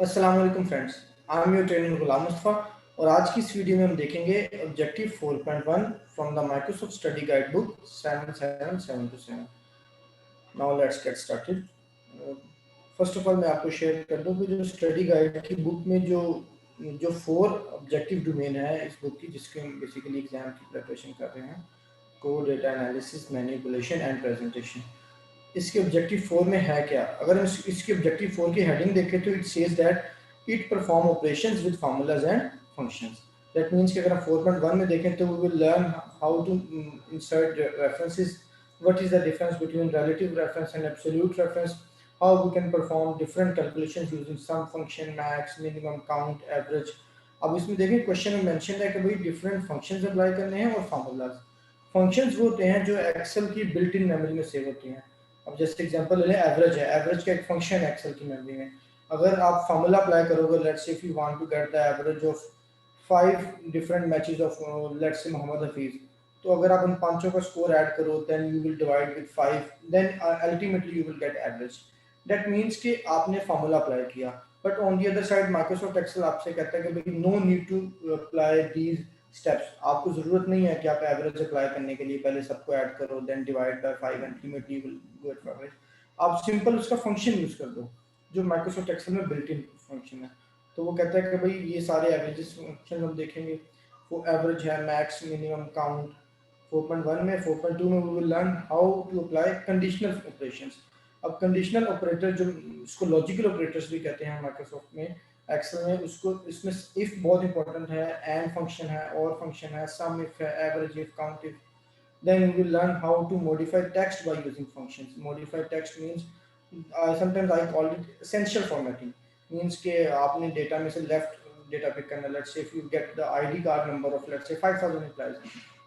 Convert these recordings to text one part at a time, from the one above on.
अस्सलाम वालेकुम friends, I am your trainer Ghulam Mustafa और आज की इस वीडियो में हम देखेंगे objective 4.1 from the Microsoft study guide book 7777। Now let's get started. First of all मैं आपको शेयर कर दूं कि जो स्टडी गाइड की बुक में जो जो 4 ऑब्जेक्टिव डोमेन है इस बुक की, जिसके हम बेसिकली एग्जाम की प्रिपरेशन कर रहे हैं, code, data analysis, manipulation and presentation. इसके ऑब्जेक्टिव 4 में है क्या? अगर हम इसके ऑब्जेक्टिव 4 की हेडिंग देखें तो it says that it perform operations with formulas and functions. That means कि अगर हम 4.1 में देखें तो we will learn how to insert references, what is the difference between relative reference and absolute reference, how we can perform different calculations using sum function, max, minimum, count, average। अब इसमें देखिए question में mention है कि भाई different functions apply करने हैं और फार्मूलाज। फंक्शंस वो होते हैं जो एक्सेल की बिल्ट इन मेमोरी में सेव होती हैं। अब जैसे एग्जांपल ले लें, एवरेज है, एवरेज का एक फंक्शन है एक्सेल की मेमोरी में। अगर आप फार्मूला अप्लाई करोगे, let's say if you want to get the average of 5 different matches of let's say Mohammad Hafeez, तो अगर आप उन पांचों का स्कोर ऐड करो then you will divide with 5, then ultimately you will get average. That means कि आपने फार्मूला अप्लाई किया। But on the other side Microsoft Excel आपसे कहता है कि भाई no need to apply these steps. आपको जरूरत नहीं है कि आप एवरेज अप्लाई करने के लिए पहले सबको ऐड करो then divide by 5 ultimately you will get average. आप सिंपल उसका फंक्शन यूज कर दो जो माइक्रोसॉफ्ट एक्सेल में बिल्ट इन फंक्शन है। तो वो कहता है कि भाई ये सारे एवरेजेस फंक्शन हम देखेंगे। वो एवरेज है, मैक्स, मिनिमम, काउंट। 4.1 में 4.2 में we will learn how to apply conditional operations. अब कंडीशनल ऑपरेटर जो इसको लॉजिकल ऑपरेटर्स भी कहते हैं माइक्रोसॉफ्ट में एक्सेल में, उसको इसमें इफ बहुत इंपॉर्टेंट है, एंड फंक्शन है, और फंक्शन है, सम इफ है, average if, count if. then you will learn how to modify text by using functions. Modify text means sometimes I call it essential formatting, means कि आपने data में से left data pick करना। Let's say if you get the ID card number of let's से 5000 employees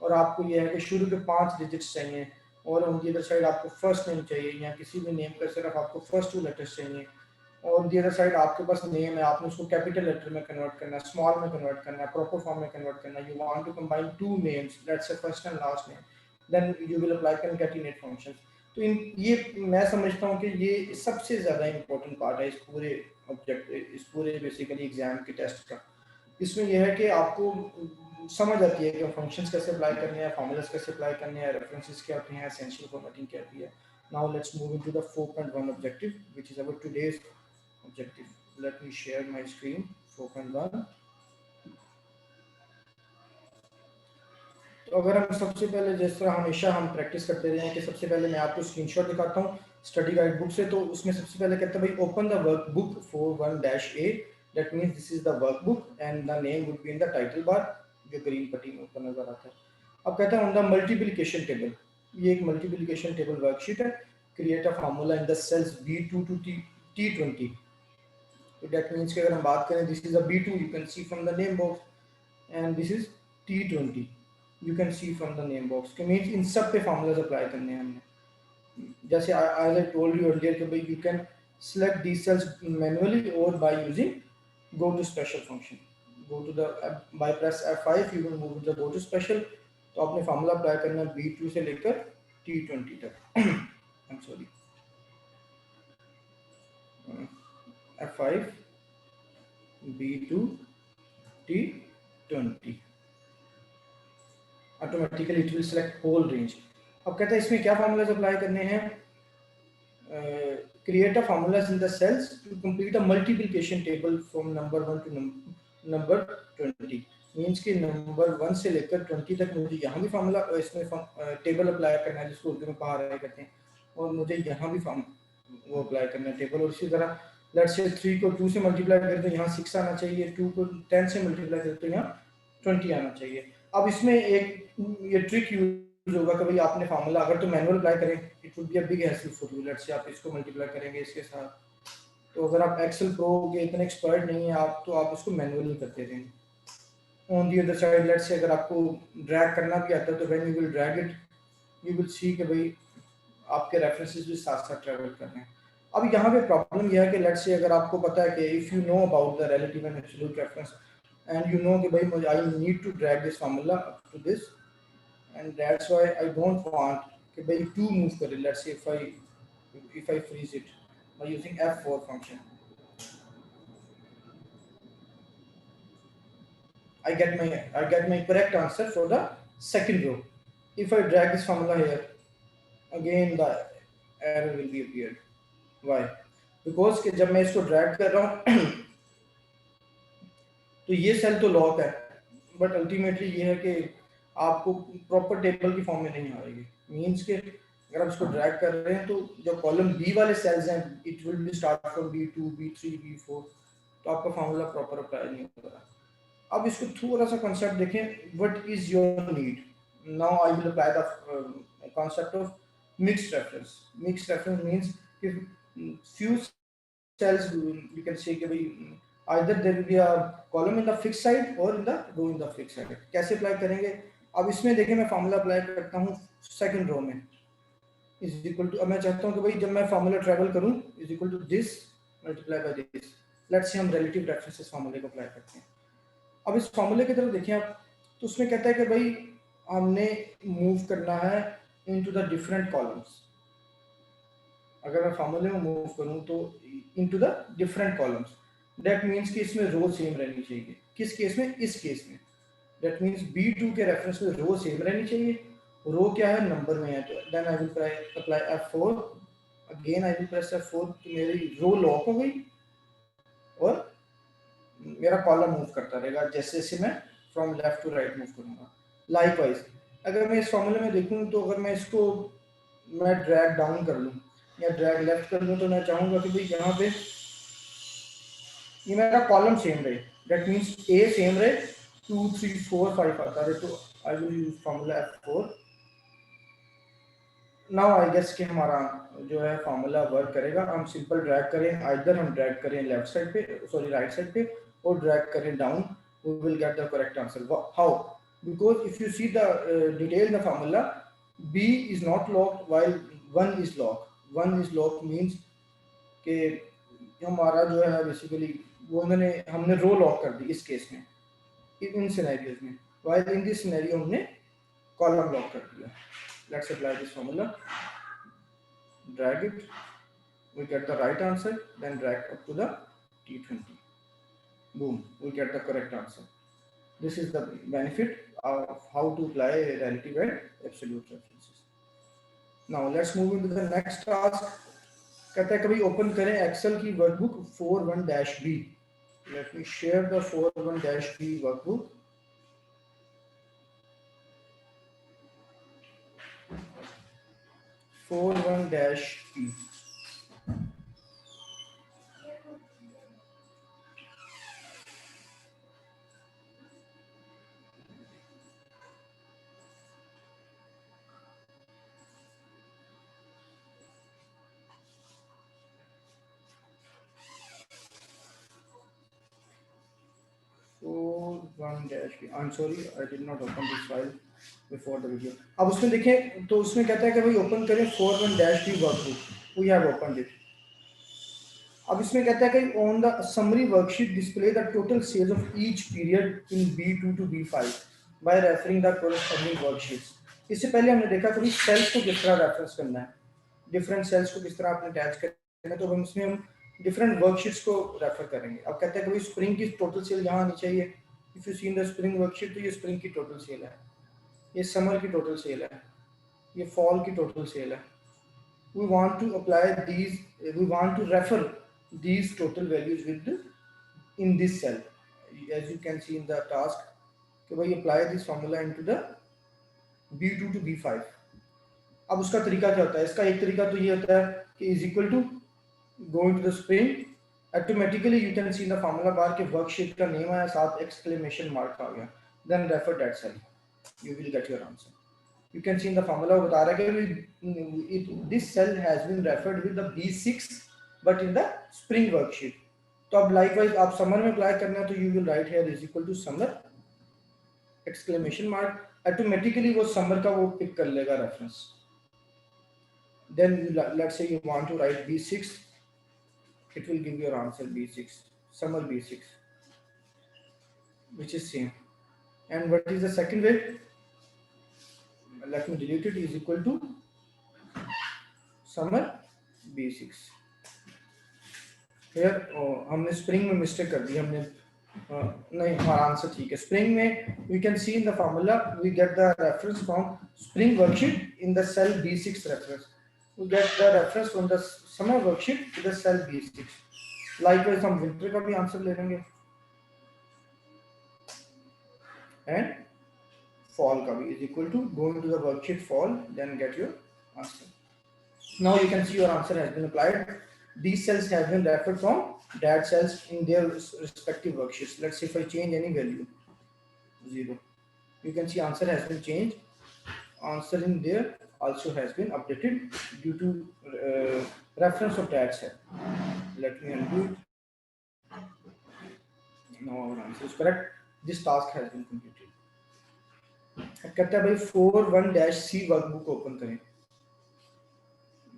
और आपको ये है कि शुरू के 5 डिजिट्स चाहिए और ऑन दी अदर साइड आपको फर्स्ट नेम चाहिए या किसी भी नेम का सिर्फ आपको फर्स्ट 2 लेटर्स चाहिए। और दी अदर साइड आपके पास नेम है, आपने उसको कैपिटल लेटर में कन्वर्ट करना है, स्मॉल में कन्वर्ट करना है, प्रॉपर फॉर्म में कन्वर्ट करना है। You want to combine 2 names, let's say first and last name, then you will apply concatenate functions। तो इन ये मैं समझता हूँ कि ये सबसे ज़्यादा इंपॉर्टेंट पार्ट है इस पूरे बेसिकली एग्जाम के टेस्ट का। इसमें यह है कि आपको समझ आती है कि फंक्शंस कैसे अप्लाई करने हैं, फार्मूलाज कैसे अप्लाई करने हैं, रेफरेंसेस क्या होते हैं, एसेंशियल फॉर्मेटिंग क्या होती है। Now let's move into the 4.1 objective which is our today's objective. Let me share my screen. 4.1। तो अगर हम सबसे पहले, जिस तरह हमेशा हम प्रैक्टिस करते रहे हैं कि सबसे पहले मैं आपको स्क्रीनशॉट दिखाता हूँ स्टडी गाइड बुक से, तो उसमें सबसे पहले कहता है भाई open the work book 41-A। That means this is the work book and the name would be in the title bar, जो ग्रीन पट्टी में ऊपर नजर आता है। अब कहता है ऑन द मल्टीप्लिकेशन टेबल, ये एक मल्टीप्लिकेशन टेबल वर्कशीट है। Create a formula in the cells B2 to T20। तो दैट मींस कि अगर हम बात करें, this is a B2, you can see from the name box, and this is T20, you can see from the name box. के means इन सब पे फार्मूलाज अप्लाई करने हैं हमने। जैसे आई टोल्ड यू अर्लियर कि भाई you can select these cells manually or by using go to special function। go to the by press F5 you will move to the go to special। तो आपने formula apply करना है B2 से लेकर T20 तक। I'm sorry, F5 B2 T20, automatically it will select whole range. अब कहता है इसमें क्या फार्मूलाज अप्लाई करने हैं। create a formulas in the cells to complete a multiplication table from number 1 to number 20। Means कि नंबर 1 से लेकर 20 तक मुझे यहाँ भी फार्मूला इसमें टेबल अप्लाई करना है, जिसको उर्दू में पहाड़ कहते हैं, और मुझे यहाँ भी वो अप्लाई करना है टेबल। और इसी तरह लेट्स से 3 को 2 से मल्टीप्लाई करें तो यहाँ 6 आना चाहिए, 2 को 10 से मल्टीप्लाई करें तो यहाँ 20 आना चाहिए। अब इसमें एक ये ट्रिक यूज होगा कि भाई आपने फार्मूला अगर तो मैनुअल अप्लाई करें, it would be a big hassle for you. Let's say आप इसको मल्टीप्लाई करेंगे इसके साथ, तो अगर आप एक्सेल प्रो के इतने एक्सपर्ट नहीं है आप, तो आप इसको मैनुअली करते रहेंगे। On the other side let's say अगर आपको ड्रैग करना भी आता है तो when you will drag it you will see कि भाई आपके रेफरेंसेस भी साथ साथ ट्रैवल कर रहे हैं। अब यहाँ पे प्रॉब्लम यह है कि लेट्स से अगर आपको पता है कि if you know about the relative and absolute reference and you know कि भाई मुझे I need to drag this formula up to this, and that's why I don't want कि भाई to move करे। let's say if I freeze it by using F4 function, I get my correct answer for the second row. If I drag this formula here, again the error will be appeared. Why? Because कि जब मैं इसको drag कर रहा हूँ तो ये cell तो लॉक है, बट अल्टीमेटली ये है कि आपको प्रॉपर टेबल की फॉर्म में नहीं आएगी। मींस के अगर आप इसको ड्रैग कर रहे हैं तो जो कॉलम बी वाले सेल्स हैं, it will be start from B2, B3, B4, तो आपका फॉर्मूला प्रॉपर अप्लाई नहीं होगा। अब इसको थोड़ा सा कॉन्सेप्ट देखें, what is your need. Now I will apply the concept of mixed reference. Mixed reference means कि few cells you can say कि भाई either there will be a column in the fixed side or in the row in the fixed side। कैसे apply करेंगे? अब इसमें देखिए मैं formula apply करता हूँ सेकंड रो में, इज इक्वल टू, अब मैं चाहता हूँ कि भाई जब मैं फार्मूला ट्रेवल करूँ is equal to this multiply by this. Let's say हम रिलेटिव रेफरेंसेस फार्मूले को अप्लाई करते हैं। अब इस फार्मूले की तरफ देखिए आप, तो उसमें कहता है कि भाई हमने मूव करना है इनटू द डिफरेंट कॉलम्स। अगर मैं फार्मूले में मूव करूं तो into the different columns, that means कि इसमें रो सेम रहनी चाहिए। किस केस में? इस केस में दैट मींस B2 के रेफरेंस में रो सेम रहनी चाहिए। रो क्या है? नंबर में है, तो then I will apply F4, again I will press F4, तो मेरी रो लॉक हो गई और मेरा कॉलम मूव करता रहेगा जैसे जैसे मैं from left to right move करूंगा। लाइकवाइज अगर मैं इस फॉर्मूले में देखूं तो अगर मैं इसको मैं ड्रैग डाउन कर लूं या ड्रैग लेफ्ट कर लूं, तो मैं चाहूंगा कि भाई यहाँ पे ये मेरा कॉलम सेम रहे, दैट मींस ए सेम रहे, 2 3 4 5 आता रहे, तो I will use formula F4। Now I guess कि हमारा जो है फॉर्मूला वर्क करेगा। हम सिंपल ड्रैग करें, आइदर हम ड्रैग करें लेफ्ट साइड पे, सॉरी राइट साइड पे, और ड्रैग करें down, we will get the correct answer. How? Because if you see the detail in the formula, B is not locked while 1 is locked. 1 is locked means कि हमारा जो है basically वो हमने रो lock कर दी इस केस में, इन सिनेरियोज में, while in this scenario हमने कॉलम लॉक कर दिया। Let's apply this formula. Drag it, we get the right answer, then drag up to the T20. Boom, we get the correct answer. This is the benefit of how to apply relative and absolute references. Now let's move into the next task. कहता है कभी open करें Excel की workbook 41-B। Let me share the 41-B workbook. (41-B) I'm sorry, I did not open this file before the video. अब उसमें देखें तो उसमें कहता है कि भाई ओपन करें 41-B workbook. We have opened it. अब इसमें कहता है कि on the summary worksheet display the total sales of each period in B2 to B5 by referring the corresponding worksheets. इससे पहले हमने देखा कि सेल्स को किस तरह रेफरेंस करना है, डिफरेंट सेल्स को किस तरह आपने अटैच करना है, तो हम इसमें हम डिफरेंट वर्कशीट्स को रेफर करेंगे। अब कहता है कि भाई स्प्रिंग की टोटल सेल यहाँ आनी चाहिए। If you see in the spring worksheet, तो ये स्प्रिंग की टोटल सेल है, ये समर की टोटल सेल है, ये फॉल की टोटल सेल है। We want to apply these, we want to refer these total values with in this cell, as you can see in the task कि भाई apply this formula into the B2 to B5। अब उसका तरीका क्या होता है? इसका एक तरीका तो ये होता है कि is equal to go into the spring, automatically you can see in the formula bar कि worksheet का name आया, साथ exclamation mark आ गया, then refer that cell, you will get your answer। You can see in the formula बता रहा है कि this cell has been referred with the B6 but in the spring worksheet। तो अब likewise आप summer में apply करना है तो you will write here is equal to summer exclamation mark, automatically वो summer का वो pick कर लेगा reference। Then let's say you want to write B6, it will give your answer B6, summer B6, which is same। And what is the second way? Let me delete it, is equal to summer B6। फिर हमने spring में mistake कर दी, हमने नहीं, हमारा answer ठीक है। Spring में we can see in the formula we get the reference from spring worksheet in the cell B6 reference, we get the reference from the summer worksheet to the cell B6। Likewise हम winter का भी answer ले लेंगे and fall का भी is equal to go into the worksheet fall, then get your answer. Now you can see your answer has been applied. These cells have been referred from that cells in their respective worksheets. Let's see if I change any value, 0. You can see answer has been changed. Answer in there also has been updated due to reference of that cell. Let me undo it. Now our answer is correct. This task has been completed. कहता है भाई 4.1-C workbook open करें।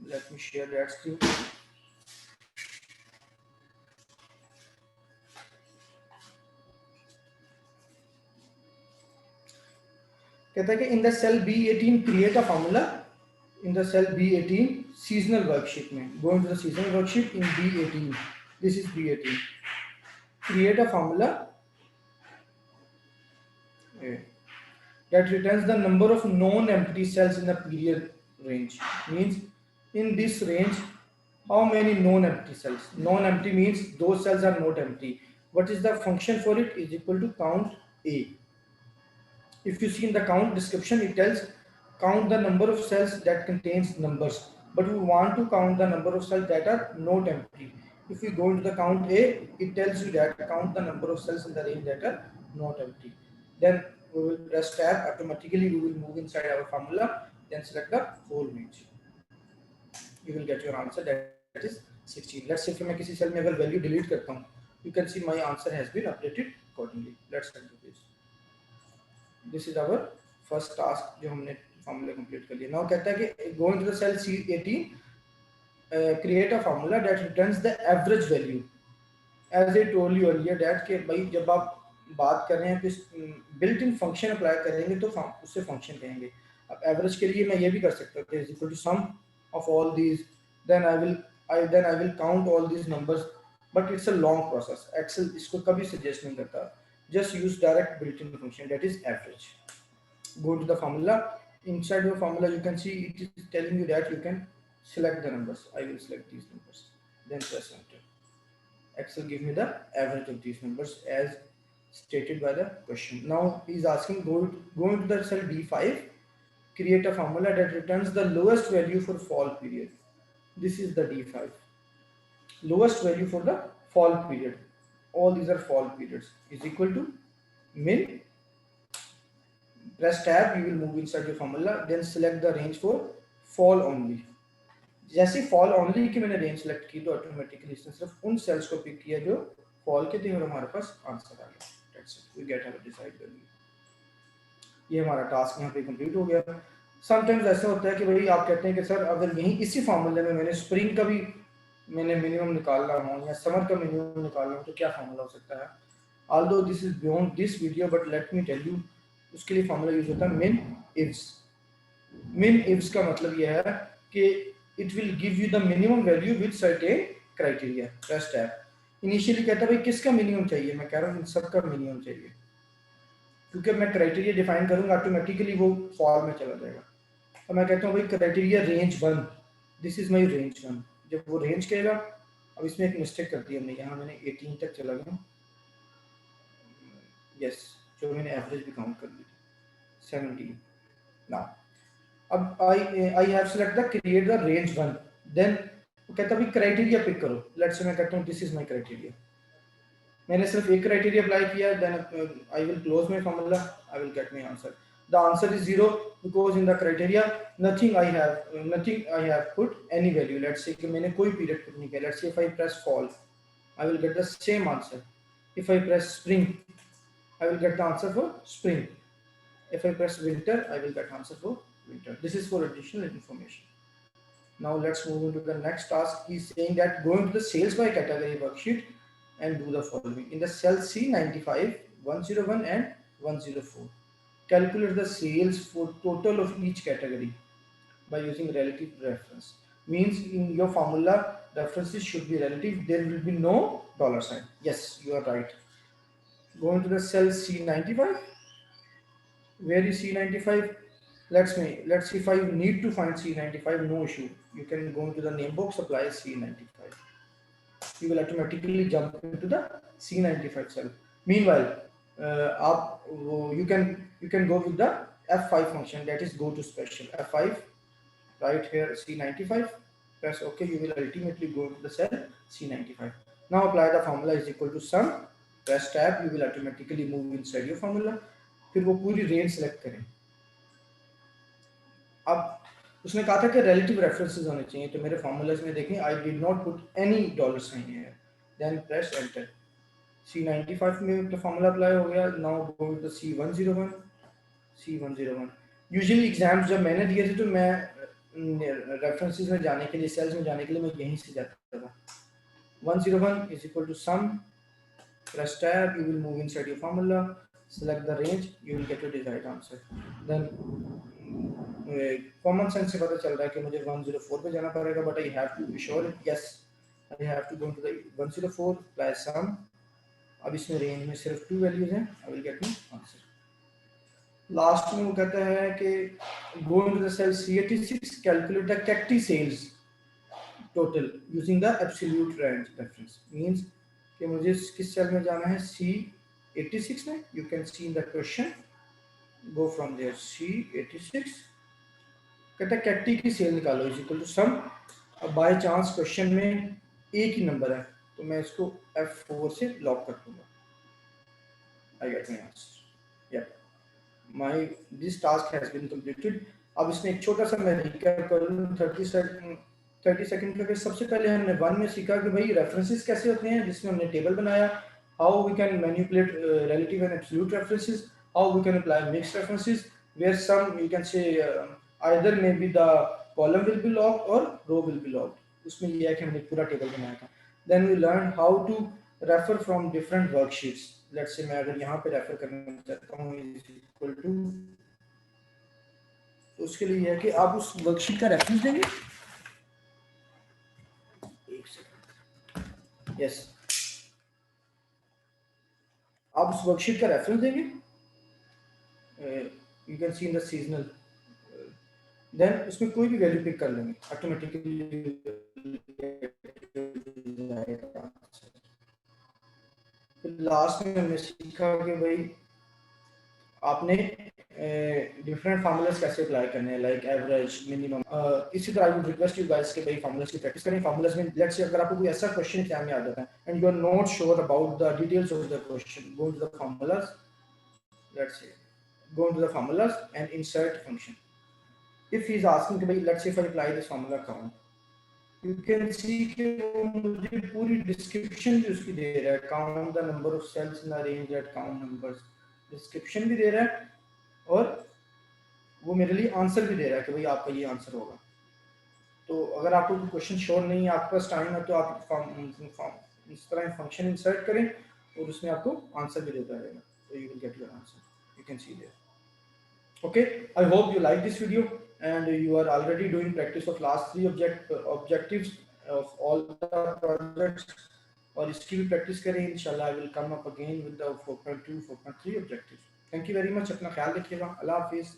Let me share that screen. कहता है कि in the cell B18 create a formula in the cell B18 seasonal worksheet में, go into the seasonal worksheet in B18, this is B18, create a formula that returns the number of non-empty cells in the period range. Means in this range how many non-empty cells? Non-empty means those cells are not empty. What is the function for it? Is equal to count A. If you see in the count description, it tells count the number of cells that contains numbers, but we want to count the number of cells that are not empty. If we go into the count A, it tells you that count the number of cells in the range that are not empty. Then we will press tab, automatically we will move inside our formula, then select the whole range. You will get your answer, that is 16. Let's say if मैं किसी cell में अगर value delete करता हूँ, you can see my answer has been updated accordingly. Let's do this. This is our first task जो हमने formula complete कर लिया. Now कहता है कि go into the cell C18, create a formula that returns the average value. As I told you earlier that कि भाई जब आप बात कर रहे हैं कि built in function apply करेंगे तो उससे function कहेंगे. अब average के लिए मैं ये भी कर सकता हूँ कि is equal to sum of all these, then I will count all these numbers, but it's a long process. Excel इसको कभी suggest नहीं करता. Just use direct built-in function, that is average. Go to the formula. Inside your formula, you can see it is telling you that you can select the numbers. I will select these numbers. Then press enter. Excel give me the average of these numbers as stated by the question. Now he is asking go into the cell D5, create a formula that returns the lowest value for fall period. This is the D5. Lowest value for the fall period. All these are fall periods is equal to min. Press tab, you will move inside your formula, then select the range for fall only. जैसे fall only की मैंने range select की तो automatically इसने सिर्फ उन cells को pick किया जो fall के थे और हमारे पास answer आ गया. That's it. We get our desired value. ये हमारा task यहाँ पे complete हो गया. Sometimes ऐसा होता है कि भाई आप कहते हैं कि सर अगर यहीं इसी formula में मैंने spring का भी मैंने minimum निकालना हो या summer का minimum निकालना हो तो क्या formula हो सकता है? Although this is beyond this video, but let me tell you, उसके लिए फॉर्मूला यूज होता है min ifs. min ifs का मतलब यह है कि it will give you the minimum value with certain criteria. Press tab. Initially कहता है भाई किसका मिनिमम चाहिए, मैं कह रहा हूँ इन सब का मिनिमम चाहिए, क्योंकि मैं क्राइटेरिया डिफाइन करूंगा ऑटोमेटिकली वो फॉर में चला जाएगा. और मैं कहता हूँ भाई criteria range 1, this is my range 1. जब वो रेंज कहेगा, अब इसमें एक मिस्टेक कर दी हमने, यहाँ मैंने 18 तक चला गया. यस, जो मैंने एवरेज भी काउंट कर ली 17. नाउ अब I have select the create the range 1, देन कहता है क्राइटेरिया पिक करो. लेट्स से मैं कहता हूँ दिस इज माय क्राइटेरिया. मैंने सिर्फ एक क्राइटेरिया अप्लाई किया, then I will close my formula, I will get my answer. The answer is 0 because in the criteria nothing I have put any value. Let's say कि मैंने कोई period put नहीं किया. Let's say if I press fall, I will get the same answer. If I press spring, I will get the answer for spring. If I press winter, I will get answer for winter. This is for additional information. Now let's move into the next task. He is saying that go into the sales by category worksheet and do the following. In the cell C95, 101 and 104, calculate the sales for total of each category by using relative reference. Means in your formula, references should be relative. There will be no dollar sign. Yes, you are right. Going to the cell C95. Where is C95? Let's see if I need to find C95, no issue. You can go into the name box, apply C95. You will automatically jump into the C95 cell. Meanwhile, you can go with the F5 function, that is go to special. F5, right here C95, press OK. You will ultimately go to the cell C95. Now apply the formula is equal to sum, press tab. You will automatically move inside your formula. फिर वो पूरी range select करें. अब उसने कहा था कि relative references होने चाहिए, तो मेरे फार्मूलाज में देखें I did not put any dollar sign here. Then press enter. C95 में तो फार्मूला अप्लाई हो गया. Now go to C101. C101 usually exams जब मैंने दिए थे तो मैं रेफरेंसेस में जाने के लिए, सेल्स में जाने के लिए मैं यहीं से जाता था. 101 is equal to sum, press tab. You will move inside your formula, select the range, you will get your desired answer. Then common sense से पता चल रहा है कि मुझे 104 पे जाना पड़ेगा, but I have to be sure. Yes, I have to go to the 104 plus some. अब इसमें रेंज में सिर्फ 2 वैल्यूज हैं. I will get my answer. Last में वो कहता है कि go into the cell C86, calculate the cacti sales total using the absolute range reference. Means कि मुझे किस सेल में जाना है, C86 में. You can see in the question, go from there C86. कहता है कैक्टी की सेल निकालो इज इक्वल टू सम. अब बाय चांस क्वेश्चन में एक ही नंबर है, तो मैं इसको F4 से लॉक कर दूंगा. I get my answer. या my this task has been completed. अब इसमें एक छोटा सा मैं रिकैप करूं 30 सेकंड का. सबसे पहले हमने 1 में सीखा कि भाई रेफरेंसेस कैसे होते हैं, जिसमें हमने टेबल बनाया. How we can manipulate relative and absolute references. How we can apply mixed references where some you can say either maybe the column will be locked or row will be locked. उसमें ये है कि हमने पूरा table बनाया था. Then we learned how to refer from different worksheets. Let's say मैं अगर यहाँ पे रेफर करना चाहता हूँ is equal to, तो उसके लिए ये है कि आप उस वर्कशीट का रेफरेंस देंगे. एक सेकंड. यस, आप उस वर्कशीट का रेफरेंस देंगे. You can see in the seasonal. Then उसमें कोई भी वैल्यू पिक कर लेंगे, ऑटोमेटिकली. लास्ट में हमने सीखा कि भाई आपने डिफरेंट फार्मूलाज कैसे अप्लाई करने हैं, लाइक एवरेज, मिनिमम. इसी तरह I would request you guys कि भाई फार्मूलाज की प्रैक्टिस करें. फार्मूलाज में लेट्स से अगर आपको कोई ऐसा क्वेश्चन एग्जाम में आ जाता है and you are not sure about the details of the question, go to the formulas. Let's say go into the formulas and insert function. If he is asking कि भाई let's say if I apply this formula count, you can see कि वो मुझे पूरी description भी उसकी दे रहा है. count the number of cells in the range at count numbers, description भी दे रहा है और वो मेरे लिए आंसर भी दे रहा है कि भाई आपका ये आंसर होगा. तो अगर आपको कोई क्वेश्चन श्योर नहीं है, आपके पास टाइम है, तो आप इस तरह फंक्शन इंसर्ट करें और उसमें आपको आंसर भी देता रहेगा. So you will get your answer. You can see there. Okay, I hope you like this video and you are already doing practice of last 3 objectives of all the projects. और इसकी भी practice करें. इंशाल्लाह I will come up again with the 4.2 4.3 objectives. Thank you very much. अपना ख्याल रखिएगा. अल्लाह हाफिज़.